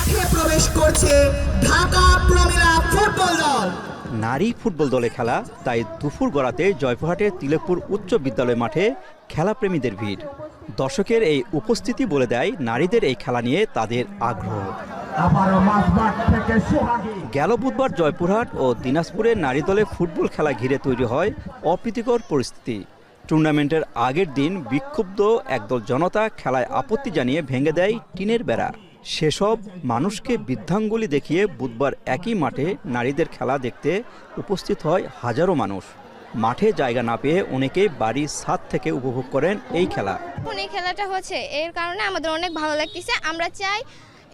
মাঠে প্রবেশ করছে ঢাকা প্রমিলা ফুটবল দল। নারী ফুটবল দলে খেলা, তাই দুপুর গড়াতে জয়পুরহাটের তিলকপুর উচ্চ বিদ্যালয় মাঠে খেলাপ্রেমীদের ভিড়। দর্শকের এই উপস্থিতি বলে দেয় নারীদের এই খেলা নিয়ে তাদের আগ্রহ। গেল বুধবার জয়পুরহাট ও দিনাজপুরের নারী দলে ফুটবল খেলা ঘিরে তৈরি হয় অপ্রীতিকর পরিস্থিতি। টুর্নামেন্টের আগের দিন বিক্ষুব্ধ একদল জনতা খেলায় আপত্তি জানিয়ে ভেঙে দেয় টিনের বেড়া। সেসব মানুষকে বৃদ্ধাঙ্গুলি দেখিয়ে বুধবার একই মাঠে নারীদের খেলা দেখতে উপস্থিত হয় হাজারো মানুষ। মাঠে জায়গা না পেয়ে অনেকেই বাড়ির ছাদ থেকে উপভোগ করেন এই খেলা। এই খেলাটা হচ্ছে এর কারণে আমাদের অনেক ভালো লাগতেছে। আমরা চাই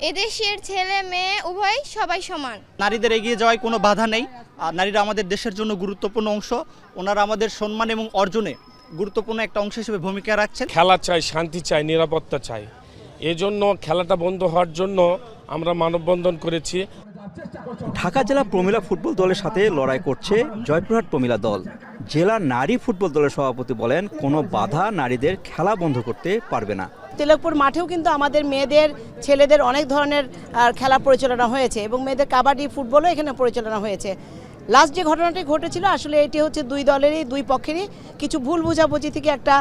এদেশের ছেলে মেয়ে উভয় সবাই সমান। নারীদের এগিয়ে যাওয়ায় কোনো বাধা নেই। আর নারীরা আমাদের দেশের জন্য গুরুত্বপূর্ণ অংশ। ওনারা আমাদের সম্মান এবং অর্জনে গুরুত্বপূর্ণ একটা অংশ হিসেবে ভূমিকা রাখছেন। খেলা চাই, শান্তি চাই, নিরাপত্তা চাই। এজন্য খেলাটা বন্ধ হওয়ার জন্য আমরা মানববন্ধন করেছি। ঢাকা জেলা প্রমিলা ফুটবল দলের সাথে লড়াই করছে জয়পুরহাট প্রমিলা দল। জেলা নারী ফুটবল দলের সভাপতি বলেন, কোনো বাধা নারীদের খেলা বন্ধ করতে পারবে না। তিলকপুর মাঠেও কিন্তু আমাদের মেয়েদের ছেলেদের অনেক ধরনের খেলা পরিচালনা হয়েছে এবং মেয়েদের কাবাডি ফুটবলও এখানে পরিচালনা হয়েছে। লাস্ট যে ঘটনাটি ঘটেছিল আসলে এটি হচ্ছে দুই দলেরই দুই পক্ষেরই কিছু ভুল বোঝাবুঝি থেকে একটা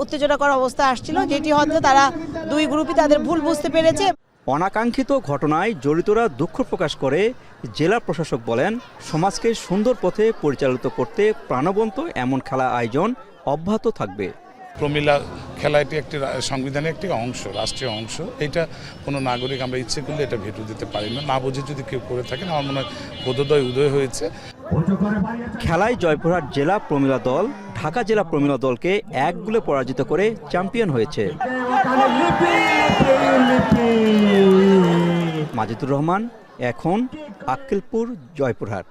উত্তেজনাকর অবস্থা আসছিল, যেটি হয়তো তারা দুই গ্রুপই তাদের ভুল বুঝতে পেরেছে। অনাকাঙ্ক্ষিত ঘটনায় জড়িতরা দুঃখ প্রকাশ করে জেলা প্রশাসক বলেন, সমাজকে সুন্দর পথে পরিচালিত করতে প্রাণবন্ত এমন খেলা আয়োজন অব্যাহত থাকবে। প্রমিলা খেলা এটি একটি সংবিধানের একটি অংশ, রাষ্ট্রীয় অংশ। এটা কোনো নাগরিক আমরা ইচ্ছে করলে এটা ভেটো দিতে পারি না। না বুঝে যদি কেউ করে থাকেন, আমার মনে হয় বোধোদয় উদয় হয়েছে। খেলায় জয়পুরহাট জেলা প্রমিলা দল ঢাকা জেলা প্রমিলা দলকে 1 গোলে পরাজিত করে চ্যাম্পিয়ন হয়েছে। মাজিদুর রহমান, এখন আক্কেলপুর, জয়পুরহাট।